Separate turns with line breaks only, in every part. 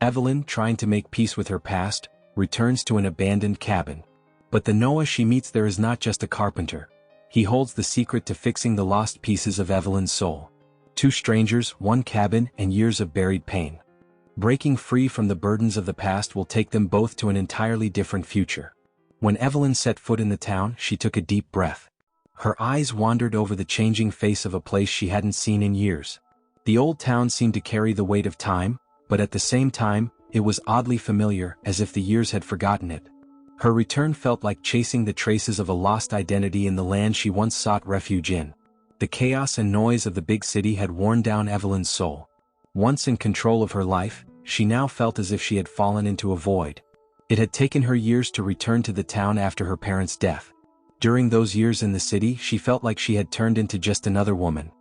Evelyn, trying to make peace with her past, returns to an abandoned cabin. But the Noah she meets there is not just a carpenter. He holds the secret to fixing the lost pieces of Evelyn's soul. Two strangers, one cabin, and years of buried pain. Breaking free from the burdens of the past will take them both to an entirely different future. When Evelyn set foot in the town, she took a deep breath. Her eyes wandered over the changing face of a place she hadn't seen in years. The old town seemed to carry the weight of time, but at the same time, it was oddly familiar, as if the years had forgotten it. Her return felt like chasing the traces of a lost identity in the land she once sought refuge in. The chaos and noise of the big city had worn down Evelyn's soul. Once in control of her life, she now felt as if she had fallen into a void. It had taken her years to return to the town after her parents' death. During those years in the city, she felt like she had turned into just another woman.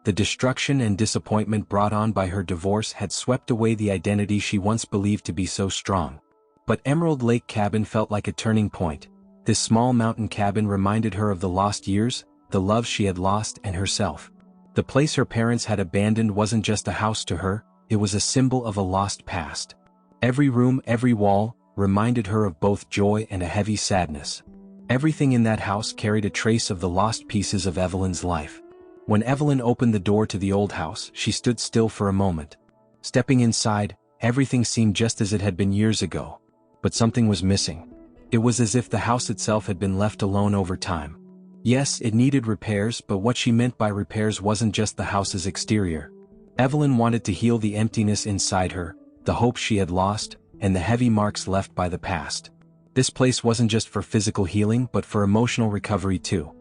The destruction and disappointment brought on by her divorce had swept away the identity she once believed to be so strong. But Emerald Lake Cabin felt like a turning point. This small mountain cabin reminded her of the lost years, the love she had lost, and herself. The place her parents had abandoned wasn't just a house to her, it was a symbol of a lost past. Every room, every wall, reminded her of both joy and a heavy sadness. Everything in that house carried a trace of the lost pieces of Evelyn's life. When Evelyn opened the door to the old house, she stood still for a moment. Stepping inside, everything seemed just as it had been years ago. But something was missing. It was as if the house itself had been left alone over time. Yes, it needed repairs, but what she meant by repairs wasn't just the house's exterior. Evelyn wanted to heal the emptiness inside her, the hope she had lost, and the heavy marks left by the past. This place wasn't just for physical healing but for emotional recovery too.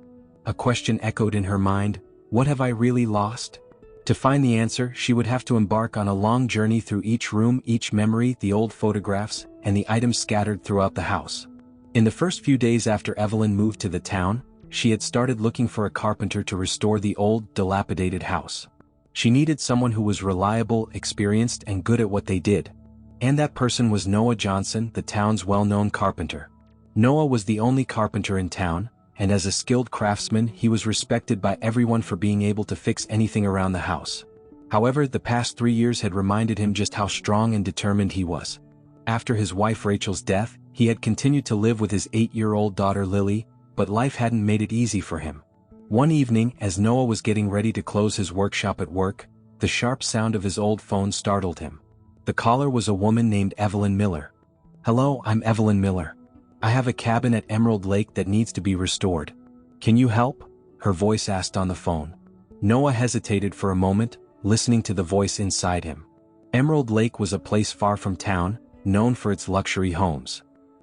A question echoed in her mind: what have I really lost? To find the answer, she would have to embark on a long journey through each room, each memory, the old photographs, and the items scattered throughout the house. In the first few days after Evelyn moved to the town, she had started looking for a carpenter to restore the old, dilapidated house. She needed someone who was reliable, experienced, and good at what they did. And that person was Noah Johnson, the town's well-known carpenter. Noah was the only carpenter in town, and as a skilled craftsman, he was respected by everyone for being able to fix anything around the house. However, the past 3 years had reminded him just how strong and determined he was. After his wife Rachel's death, he had continued to live with his 8-year-old daughter Lily, but life hadn't made it easy for him. One evening, as Noah was getting ready to close his workshop at work, the sharp sound of his old phone startled him. The caller was a woman named Evelyn Miller. "Hello, I'm Evelyn Miller. I have a cabin at Emerald Lake that needs to be restored. Can you help?" her voice asked on the phone. Noah hesitated for a moment, listening to the voice inside him. Emerald Lake was a place far from town, known for its luxury homes.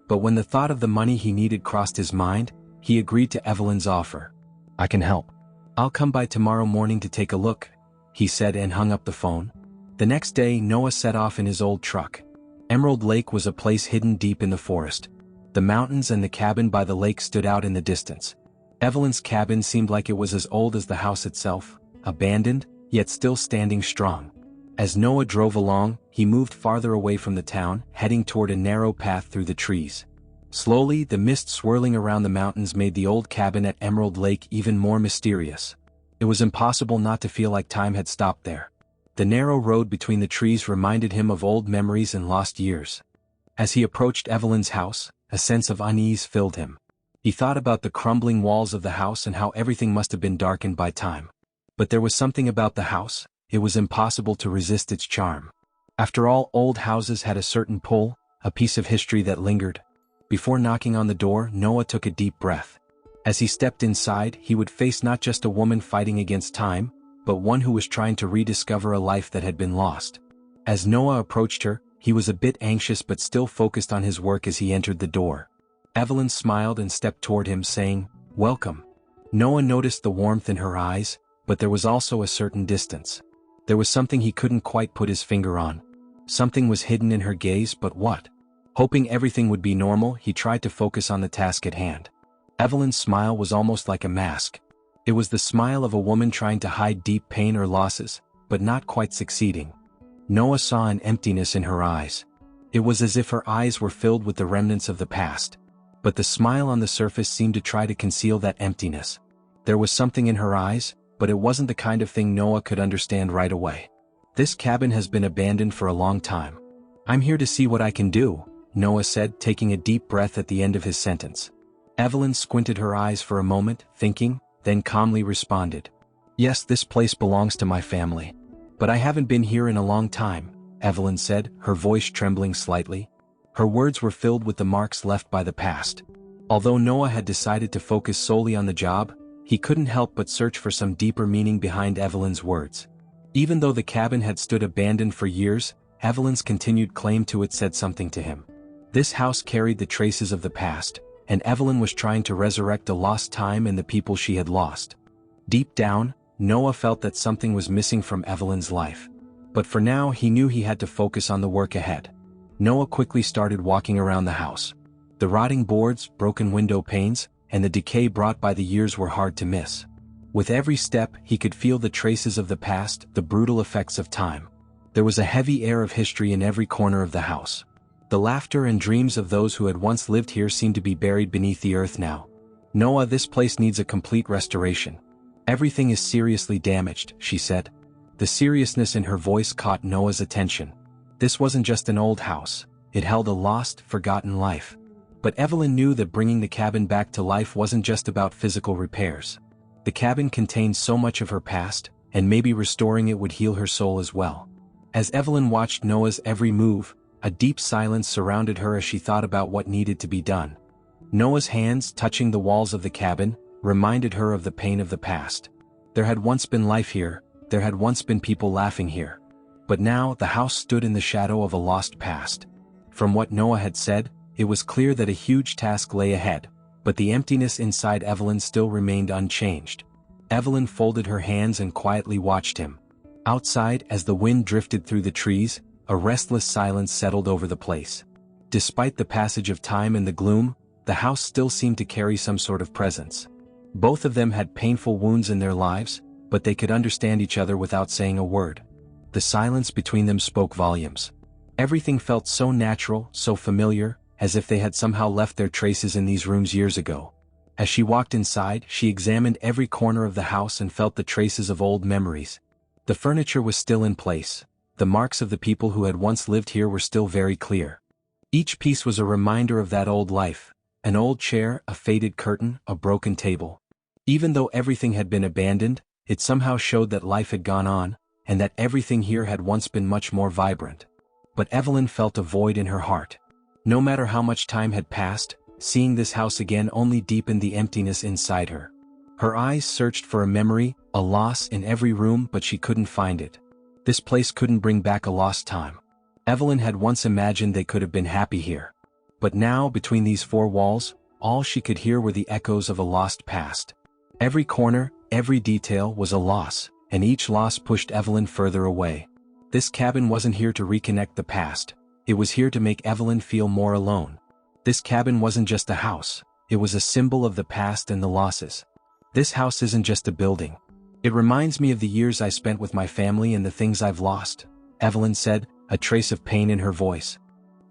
But when the thought of the money he needed crossed his mind, he agreed to Evelyn's offer. "I can help. I'll come by tomorrow morning to take a look," he said and hung up the phone. The next day, Noah set off in his old truck. Emerald Lake was a place hidden deep in the forest. The mountains and the cabin by the lake stood out in the distance. Evelyn's cabin seemed like it was as old as the house itself, abandoned, yet still standing strong. As Noah drove along, he moved farther away from the town, heading toward a narrow path through the trees. Slowly, the mist swirling around the mountains made the old cabin at Emerald Lake even more mysterious. It was impossible not to feel like time had stopped there. The narrow road between the trees reminded him of old memories and lost years. As he approached Evelyn's house, a sense of unease filled him. He thought about the crumbling walls of the house and how everything must have been darkened by time. But there was something about the house, it was impossible to resist its charm. After all, old houses had a certain pull, a piece of history that lingered. Before knocking on the door, Noah took a deep breath. As he stepped inside, he would face not just a woman fighting against time, but one who was trying to rediscover a life that had been lost. As Noah approached her, he was a bit anxious but still focused on his work as he entered the door. Evelyn smiled and stepped toward him, saying, "Welcome." Noah noticed the warmth in her eyes, but there was also a certain distance. There was something he couldn't quite put his finger on. Something was hidden in her gaze, but what? Hoping everything would be normal, he tried to focus on the task at hand. Evelyn's smile was almost like a mask. It was the smile of a woman trying to hide deep pain or losses, but not quite succeeding. Noah saw an emptiness in her eyes. It was as if her eyes were filled with the remnants of the past. But the smile on the surface seemed to try to conceal that emptiness. There was something in her eyes, but it wasn't the kind of thing Noah could understand right away. "This cabin has been abandoned for a long time. "I'm here to see what I can do," Noah said, taking a deep breath at the end of his sentence. Evelyn squinted her eyes for a moment, thinking, then calmly responded. "Yes, this place belongs to my family. But I haven't been here in a long time," Evelyn said, her voice trembling slightly. Her words were filled with the marks left by the past. Although Noah had decided to focus solely on the job, he couldn't help but search for some deeper meaning behind Evelyn's words. Even though the cabin had stood abandoned for years, Evelyn's continued claim to it said something to him. This house carried the traces of the past, and Evelyn was trying to resurrect a lost time and the people she had lost. Deep down, Noah felt that something was missing from Evelyn's life. But for now he knew he had to focus on the work ahead. Noah quickly started walking around the house. The rotting boards, broken window panes, and the decay brought by the years were hard to miss. With every step he could feel the traces of the past, the brutal effects of time. There was a heavy air of history in every corner of the house. The laughter and dreams of those who had once lived here seemed to be buried beneath the earth now. "Noah, this place needs a complete restoration. Everything is seriously damaged," she said. The seriousness in her voice caught Noah's attention. This wasn't just an old house, it held a lost, forgotten life. But Evelyn knew that bringing the cabin back to life wasn't just about physical repairs. The cabin contained so much of her past, and maybe restoring it would heal her soul as well. As Evelyn watched Noah's every move, a deep silence surrounded her as she thought about what needed to be done. Noah's hands touching the walls of the cabin reminded her of the pain of the past. There had once been life here, there had once been people laughing here. But now the house stood in the shadow of a lost past. From what Noah had said, it was clear that a huge task lay ahead, but the emptiness inside Evelyn still remained unchanged. Evelyn folded her hands and quietly watched him. Outside, as the wind drifted through the trees, a restless silence settled over the place. Despite the passage of time and the gloom, the house still seemed to carry some sort of presence. Both of them had painful wounds in their lives, but they could understand each other without saying a word. The silence between them spoke volumes. Everything felt so natural, so familiar, as if they had somehow left their traces in these rooms years ago. As she walked inside, she examined every corner of the house and felt the traces of old memories. The furniture was still in place. The marks of the people who had once lived here were still very clear. Each piece was a reminder of that old life. An old chair, a faded curtain, a broken table. Even though everything had been abandoned, it somehow showed that life had gone on, and that everything here had once been much more vibrant. But Evelyn felt a void in her heart. No matter how much time had passed, seeing this house again only deepened the emptiness inside her. Her eyes searched for a memory, a loss in every room, but she couldn't find it. This place couldn't bring back a lost time. Evelyn had once imagined they could have been happy here. But now, between these four walls, all she could hear were the echoes of a lost past. Every corner, every detail was a loss, and each loss pushed Evelyn further away. This cabin wasn't here to reconnect the past. It was here to make Evelyn feel more alone. This cabin wasn't just a house. It was a symbol of the past and the losses. This house isn't just a building. It reminds me of the years I spent with my family and the things I've lost, Evelyn said, a trace of pain in her voice.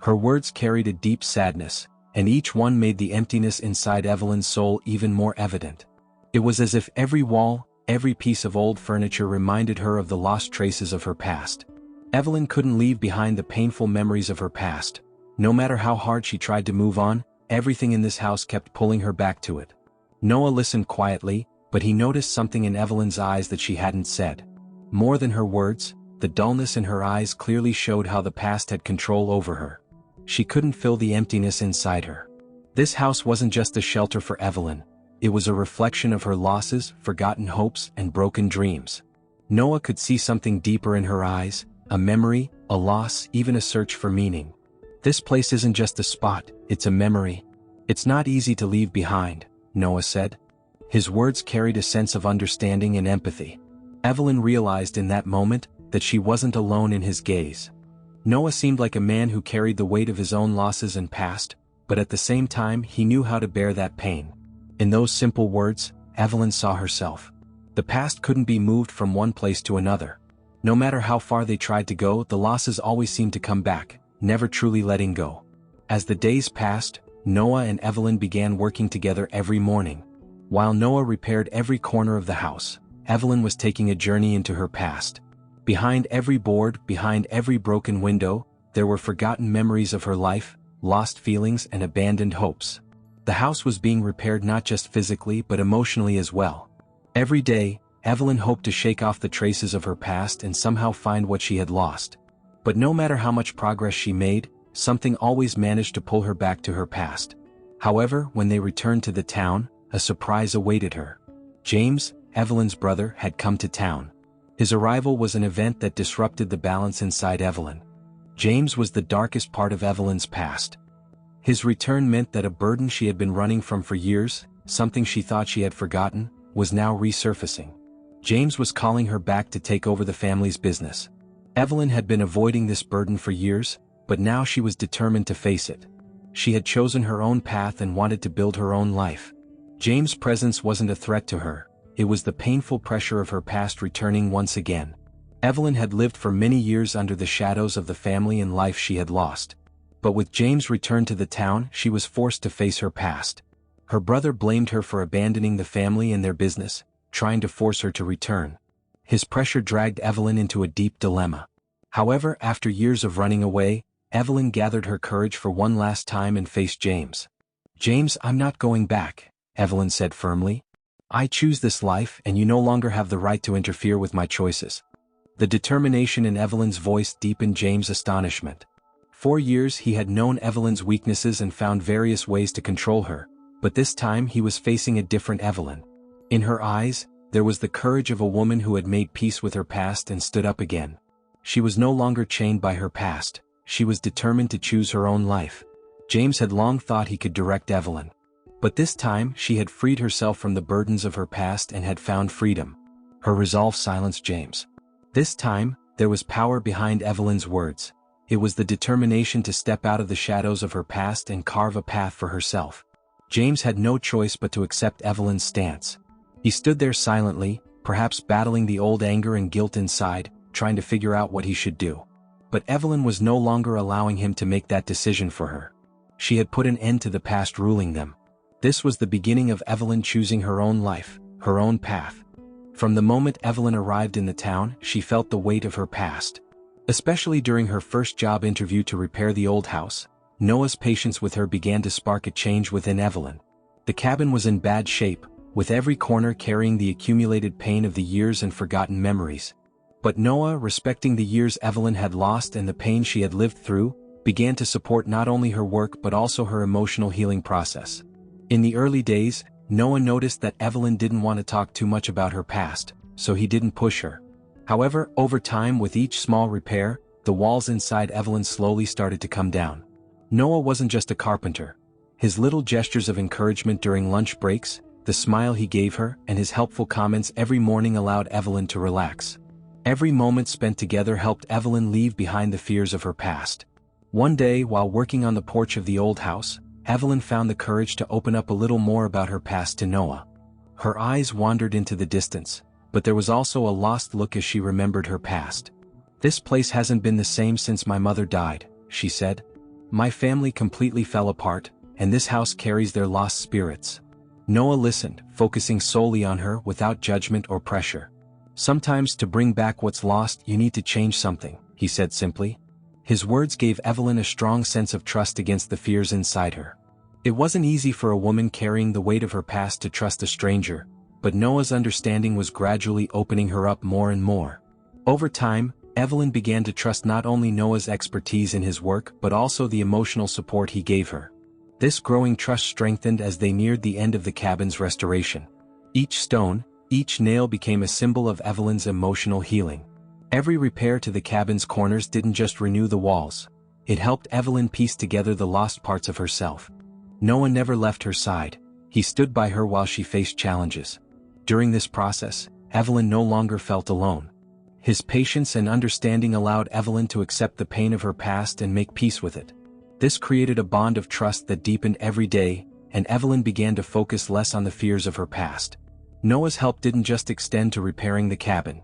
Her words carried a deep sadness, and each one made the emptiness inside Evelyn's soul even more evident. It was as if every wall, every piece of old furniture reminded her of the lost traces of her past. Evelyn couldn't leave behind the painful memories of her past. No matter how hard she tried to move on, everything in this house kept pulling her back to it. Noah listened quietly, but he noticed something in Evelyn's eyes that she hadn't said. More than her words, the dullness in her eyes clearly showed how the past had control over her. She couldn't fill the emptiness inside her. This house wasn't just a shelter for Evelyn. It was a reflection of her losses, forgotten hopes, and broken dreams. Noah could see something deeper in her eyes, a memory, a loss, even a search for meaning. This place isn't just a spot, it's a memory. It's not easy to leave behind, Noah said. His words carried a sense of understanding and empathy. Evelyn realized in that moment that she wasn't alone in his gaze. Noah seemed like a man who carried the weight of his own losses and past, but at the same time he knew how to bear that pain. In those simple words, Evelyn saw herself. The past couldn't be moved from one place to another. No matter how far they tried to go, the losses always seemed to come back, never truly letting go. As the days passed, Noah and Evelyn began working together every morning. While Noah repaired every corner of the house, Evelyn was taking a journey into her past. Behind every board, behind every broken window, there were forgotten memories of her life, lost feelings and abandoned hopes. The house was being repaired not just physically but emotionally as well. Every day, Evelyn hoped to shake off the traces of her past and somehow find what she had lost. But no matter how much progress she made, something always managed to pull her back to her past. However, when they returned to the town, a surprise awaited her. James, Evelyn's brother, had come to town. His arrival was an event that disrupted the balance inside Evelyn. James was the darkest part of Evelyn's past. His return meant that a burden she had been running from for years, something she thought she had forgotten, was now resurfacing. James was calling her back to take over the family's business. Evelyn had been avoiding this burden for years, but now she was determined to face it. She had chosen her own path and wanted to build her own life. James' presence wasn't a threat to her, it was the painful pressure of her past returning once again. Evelyn had lived for many years under the shadows of the family and life she had lost. But with James' return to the town, she was forced to face her past. Her brother blamed her for abandoning the family and their business, trying to force her to return. His pressure dragged Evelyn into a deep dilemma. However, after years of running away, Evelyn gathered her courage for one last time and faced James. "James, I'm not going back," Evelyn said firmly. "I choose this life and you no longer have the right to interfere with my choices." The determination in Evelyn's voice deepened James' astonishment. For years he had known Evelyn's weaknesses and found various ways to control her, but this time he was facing a different Evelyn. In her eyes, there was the courage of a woman who had made peace with her past and stood up again. She was no longer chained by her past, she was determined to choose her own life. James had long thought he could direct Evelyn. But this time she had freed herself from the burdens of her past and had found freedom. Her resolve silenced James. This time, there was power behind Evelyn's words. It was the determination to step out of the shadows of her past and carve a path for herself. James had no choice but to accept Evelyn's stance. He stood there silently, perhaps battling the old anger and guilt inside, trying to figure out what he should do. But Evelyn was no longer allowing him to make that decision for her. She had put an end to the past ruling them. This was the beginning of Evelyn choosing her own life, her own path. From the moment Evelyn arrived in the town, she felt the weight of her past. Especially during her first job interview to repair the old house, Noah's patience with her began to spark a change within Evelyn. The cabin was in bad shape, with every corner carrying the accumulated pain of the years and forgotten memories. But Noah, respecting the years Evelyn had lost and the pain she had lived through, began to support not only her work but also her emotional healing process. In the early days, Noah noticed that Evelyn didn't want to talk too much about her past, so he didn't push her. However, over time, with each small repair, the walls inside Evelyn slowly started to come down. Noah wasn't just a carpenter. His little gestures of encouragement during lunch breaks, the smile he gave her, and his helpful comments every morning allowed Evelyn to relax. Every moment spent together helped Evelyn leave behind the fears of her past. One day, while working on the porch of the old house, Evelyn found the courage to open up a little more about her past to Noah. Her eyes wandered into the distance, but there was also a lost look as she remembered her past. "This place hasn't been the same since my mother died," she said. "My family completely fell apart, and this house carries their lost spirits." Noah listened, focusing solely on her without judgment or pressure. "Sometimes to bring back what's lost you need to change something," he said simply. His words gave Evelyn a strong sense of trust against the fears inside her. It wasn't easy for a woman carrying the weight of her past to trust a stranger, but Noah's understanding was gradually opening her up more and more. Over time, Evelyn began to trust not only Noah's expertise in his work but also the emotional support he gave her. This growing trust strengthened as they neared the end of the cabin's restoration. Each stone, each nail became a symbol of Evelyn's emotional healing. Every repair to the cabin's corners didn't just renew the walls. It helped Evelyn piece together the lost parts of herself. Noah never left her side. He stood by her while she faced challenges. During this process, Evelyn no longer felt alone. His patience and understanding allowed Evelyn to accept the pain of her past and make peace with it. This created a bond of trust that deepened every day, and Evelyn began to focus less on the fears of her past. Noah's help didn't just extend to repairing the cabin.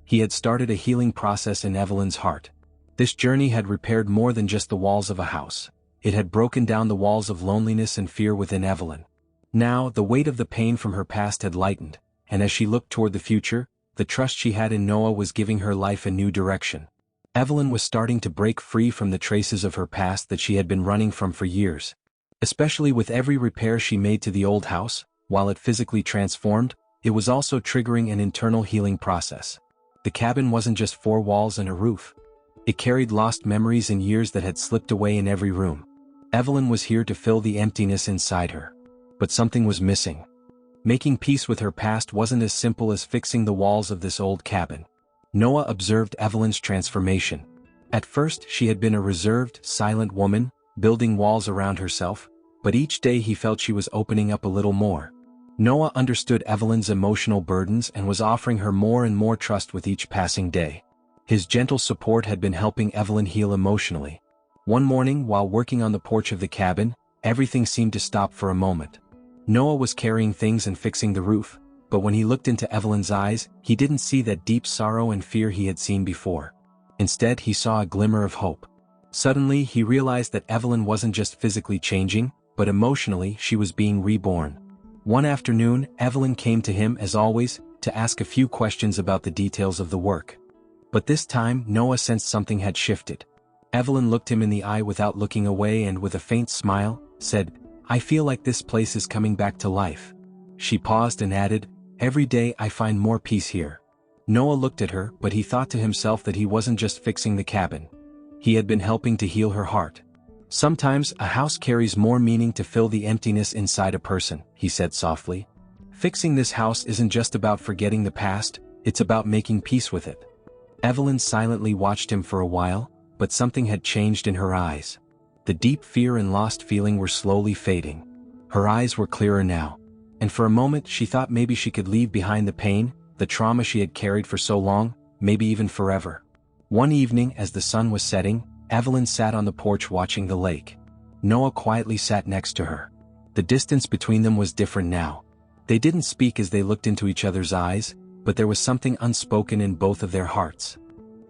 He had started a healing process in Evelyn's heart. This journey had repaired more than just the walls of a house. It had broken down the walls of loneliness and fear within Evelyn. Now, the weight of the pain from her past had lightened, and as she looked toward the future, the trust she had in Noah was giving her life a new direction. Evelyn was starting to break free from the traces of her past that she had been running from for years. Especially with every repair she made to the old house, while it physically transformed, it was also triggering an internal healing process. The cabin wasn't just four walls and a roof. It carried lost memories and years that had slipped away in every room. Evelyn was here to fill the emptiness inside her. But something was missing. Making peace with her past wasn't as simple as fixing the walls of this old cabin. Noah observed Evelyn's transformation. At first she had been a reserved, silent woman, building walls around herself, but each day he felt she was opening up a little more. Noah understood Evelyn's emotional burdens and was offering her more and more trust with each passing day. His gentle support had been helping Evelyn heal emotionally. One morning, while working on the porch of the cabin, everything seemed to stop for a moment. Noah was carrying things and fixing the roof, but when he looked into Evelyn's eyes, he didn't see that deep sorrow and fear he had seen before. Instead, he saw a glimmer of hope. Suddenly, he realized that Evelyn wasn't just physically changing, but emotionally she was being reborn. One afternoon, Evelyn came to him as always, to ask a few questions about the details of the work. But this time, Noah sensed something had shifted. Evelyn looked him in the eye without looking away and with a faint smile, said, "I feel like this place is coming back to life." She paused and added, "Every day I find more peace here." Noah looked at her, but he thought to himself that he wasn't just fixing the cabin. He had been helping to heal her heart. "Sometimes a house carries more meaning to fill the emptiness inside a person," he said softly. "Fixing this house isn't just about forgetting the past, it's about making peace with it." Evelyn silently watched him for a while, but something had changed in her eyes. The deep fear and lost feeling were slowly fading. Her eyes were clearer now, and for a moment she thought maybe she could leave behind the pain, the trauma she had carried for so long, maybe even forever. One evening as the sun was setting, Evelyn sat on the porch watching the lake. Noah quietly sat next to her. The distance between them was different now. They didn't speak as they looked into each other's eyes, but there was something unspoken in both of their hearts.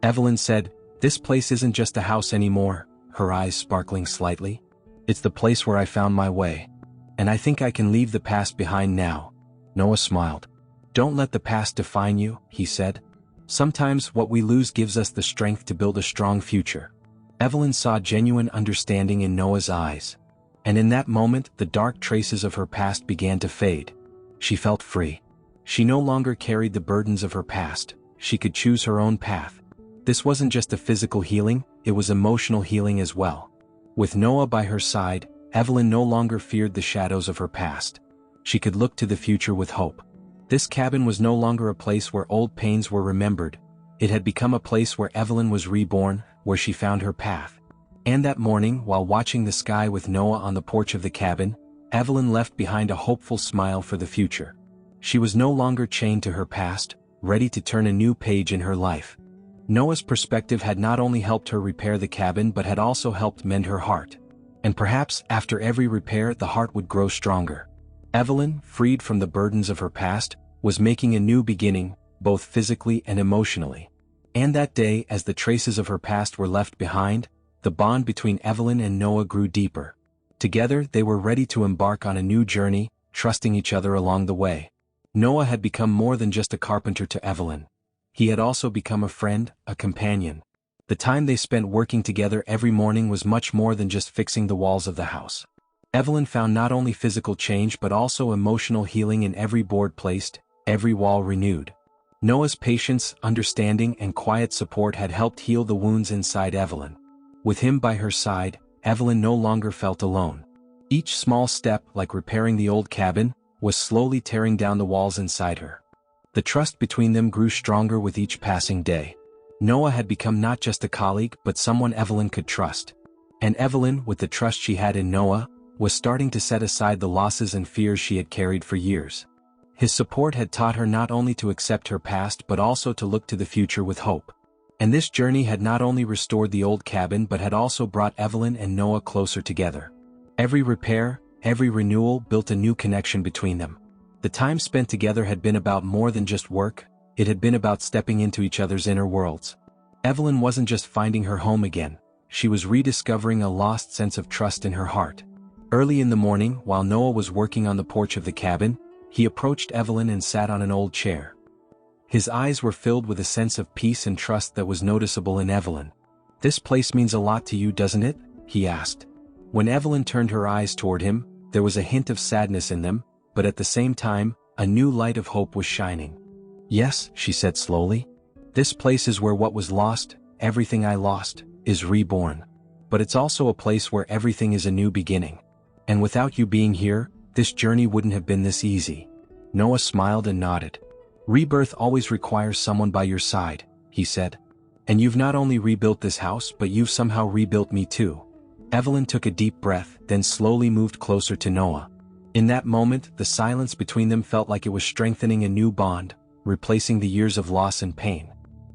Evelyn said, "This place isn't just a house anymore," her eyes sparkling slightly. "It's the place where I found my way. And I think I can leave the past behind now." Noah smiled. "Don't let the past define you," he said. "Sometimes what we lose gives us the strength to build a strong future." Evelyn saw genuine understanding in Noah's eyes. And in that moment, the dark traces of her past began to fade. She felt free. She no longer carried the burdens of her past. She could choose her own path. This wasn't just a physical healing, it was emotional healing as well. With Noah by her side, Evelyn no longer feared the shadows of her past. She could look to the future with hope. This cabin was no longer a place where old pains were remembered. It had become a place where Evelyn was reborn, where she found her path. And that morning, while watching the sky with Noah on the porch of the cabin, Evelyn left behind a hopeful smile for the future. She was no longer chained to her past, ready to turn a new page in her life. Noah's perspective had not only helped her repair the cabin but had also helped mend her heart. And perhaps, after every repair, the heart would grow stronger. Evelyn, freed from the burdens of her past, was making a new beginning, both physically and emotionally. And that day, as the traces of her past were left behind, the bond between Evelyn and Noah grew deeper. Together, they were ready to embark on a new journey, trusting each other along the way. Noah had become more than just a carpenter to Evelyn. He had also become a friend, a companion. The time they spent working together every morning was much more than just fixing the walls of the house. Evelyn found not only physical change but also emotional healing in every board placed, every wall renewed. Noah's patience, understanding, and quiet support had helped heal the wounds inside Evelyn. With him by her side, Evelyn no longer felt alone. Each small step, like repairing the old cabin, was slowly tearing down the walls inside her. The trust between them grew stronger with each passing day. Noah had become not just a colleague but someone Evelyn could trust. And Evelyn, with the trust she had in Noah, was starting to set aside the losses and fears she had carried for years. His support had taught her not only to accept her past but also to look to the future with hope. And this journey had not only restored the old cabin but had also brought Evelyn and Noah closer together. Every repair, every renewal built a new connection between them. The time spent together had been about more than just work, it had been about stepping into each other's inner worlds. Evelyn wasn't just finding her home again, she was rediscovering a lost sense of trust in her heart. Early in the morning, while Noah was working on the porch of the cabin, he approached Evelyn and sat on an old chair. His eyes were filled with a sense of peace and trust that was noticeable in Evelyn. "This place means a lot to you, doesn't it?" he asked. When Evelyn turned her eyes toward him, there was a hint of sadness in them, but at the same time, a new light of hope was shining. "Yes," she said slowly. "This place is where what was lost, everything I lost, is reborn. But it's also a place where everything is a new beginning. And without you being here, this journey wouldn't have been this easy." Noah smiled and nodded. "Rebirth always requires someone by your side," he said. "And you've not only rebuilt this house but you've somehow rebuilt me too." Evelyn took a deep breath, then slowly moved closer to Noah. In that moment, the silence between them felt like it was strengthening a new bond, replacing the years of loss and pain.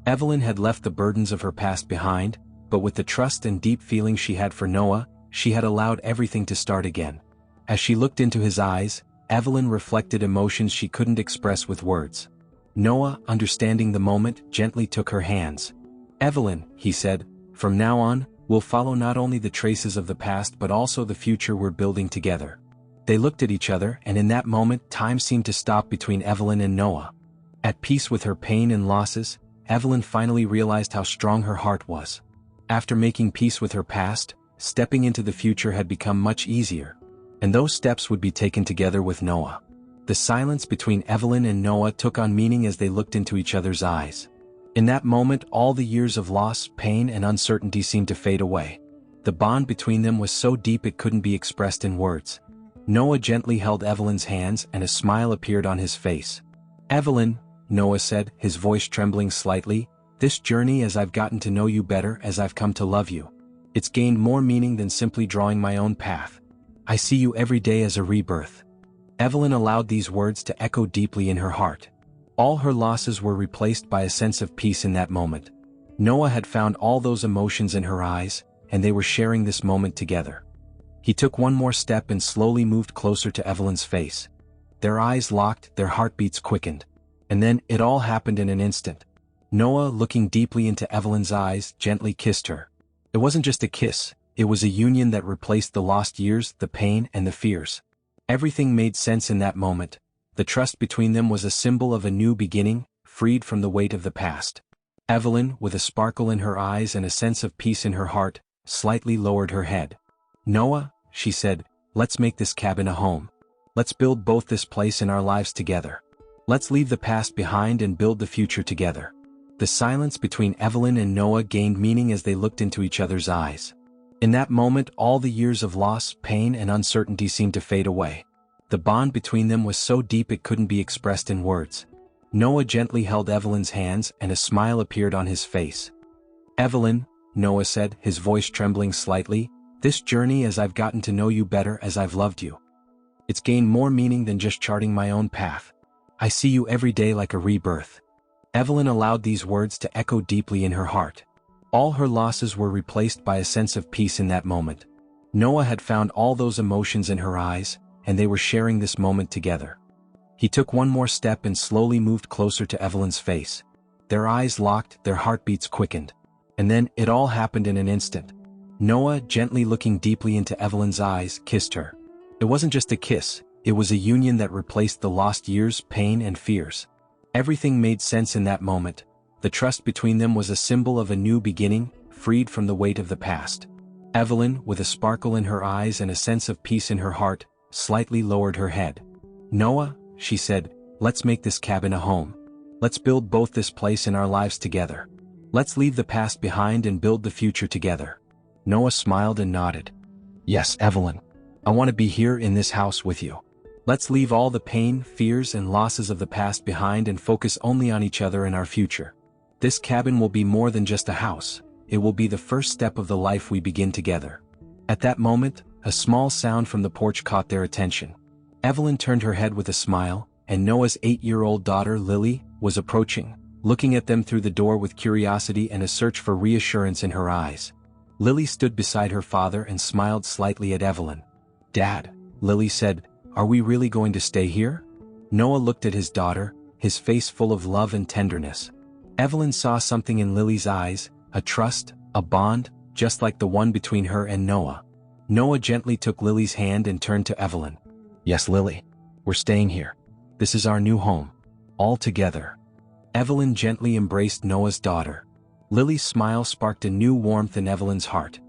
Evelyn had left the burdens of her past behind, but with the trust and deep feeling she had for Noah, she had allowed everything to start again. As she looked into his eyes, Evelyn reflected emotions she couldn't express with words. Noah, understanding the moment, gently took her hands. "Evelyn," he said, "from now on, we'll follow not only the traces of the past but also the future we're building together." They looked at each other, and in that moment time seemed to stop between Evelyn and Noah. At peace with her pain and losses, Evelyn finally realized how strong her heart was. After making peace with her past, stepping into the future had become much easier. And those steps would be taken together with Noah. The silence between Evelyn and Noah took on meaning as they looked into each other's eyes. In that moment, all the years of loss, pain, and uncertainty seemed to fade away. The bond between them was so deep it couldn't be expressed in words. Noah gently held Evelyn's hands and a smile appeared on his face. "Evelyn," Noah said, his voice trembling slightly, "this journey as I've gotten to know you better as I've come to love you. It's gained more meaning than simply drawing my own path. I see you every day as a rebirth." Evelyn allowed these words to echo deeply in her heart. All her losses were replaced by a sense of peace in that moment. Noah had found all those emotions in her eyes, and they were sharing this moment together. He took one more step and slowly moved closer to Evelyn's face. Their eyes locked, their heartbeats quickened. And then, it all happened in an instant. Noah, looking deeply into Evelyn's eyes, gently kissed her. It wasn't just a kiss, it was a union that replaced the lost years, the pain, and the fears. Everything made sense in that moment. The trust between them was a symbol of a new beginning, freed from the weight of the past. Evelyn, with a sparkle in her eyes and a sense of peace in her heart, slightly lowered her head. "Noah," she said, "let's make this cabin a home. Let's build both this place and our lives together. Let's leave the past behind and build the future together." The silence between Evelyn and Noah gained meaning as they looked into each other's eyes. In that moment, all the years of loss, pain, and uncertainty seemed to fade away. The bond between them was so deep it couldn't be expressed in words. Noah gently held Evelyn's hands and a smile appeared on his face. "Evelyn," Noah said, his voice trembling slightly, "this journey as I've gotten to know you better as I've loved you. It's gained more meaning than just charting my own path. I see you every day like a rebirth." Evelyn allowed these words to echo deeply in her heart. All her losses were replaced by a sense of peace in that moment. Noah had found all those emotions in her eyes, and they were sharing this moment together. He took one more step and slowly moved closer to Evelyn's face. Their eyes locked, their heartbeats quickened. And then, it all happened in an instant. Noah, gently looking deeply into Evelyn's eyes, kissed her. It wasn't just a kiss, it was a union that replaced the lost years, pain, and fears. Everything made sense in that moment. The trust between them was a symbol of a new beginning, freed from the weight of the past. Evelyn, with a sparkle in her eyes and a sense of peace in her heart, slightly lowered her head. "Noah," she said, "let's make this cabin a home. Let's build both this place and our lives together. Let's leave the past behind and build the future together." Noah smiled and nodded. "Yes, Evelyn. I want to be here in this house with you. Let's leave all the pain, fears, and losses of the past behind and focus only on each other and our future. This cabin will be more than just a house. It will be the first step of the life we begin together." At that moment, a small sound from the porch caught their attention. Evelyn turned her head with a smile, and Noah's 8-year-old daughter, Lily, was approaching, looking at them through the door with curiosity and a search for reassurance in her eyes. Lily stood beside her father and smiled slightly at Evelyn. "Dad," Lily said, "are we really going to stay here?" Noah looked at his daughter, his face full of love and tenderness. Evelyn saw something in Lily's eyes, a trust, a bond, just like the one between her and Noah. Noah gently took Lily's hand and turned to Evelyn. "Yes, Lily. We're staying here. This is our new home. All together." Evelyn gently embraced Noah's daughter. Lily's smile sparked a new warmth in Evelyn's heart.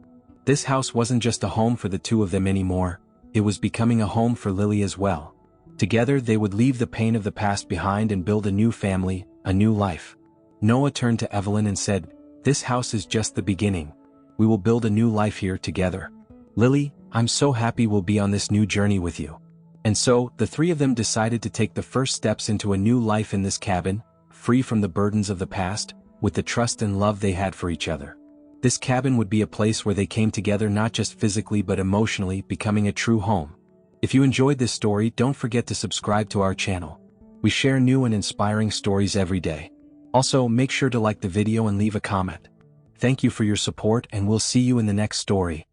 This house wasn't just a home for the two of them anymore, it was becoming a home for Lily as well. Together they would leave the pain of the past behind and build a new family, a new life. Noah turned to Evelyn and said, "This house is just the beginning. We will build a new life here together. Lily, I'm so happy we'll be on this new journey with you." And so, the three of them decided to take the first steps into a new life in this cabin, free from the burdens of the past, with the trust and love they had for each other. This cabin would be a place where they came together not just physically but emotionally, becoming a true home. If you enjoyed this story, don't forget to subscribe to our channel. We share new and inspiring stories every day. Also, make sure to like the video and leave a comment. Thank you for your support, and we'll see you in the next story.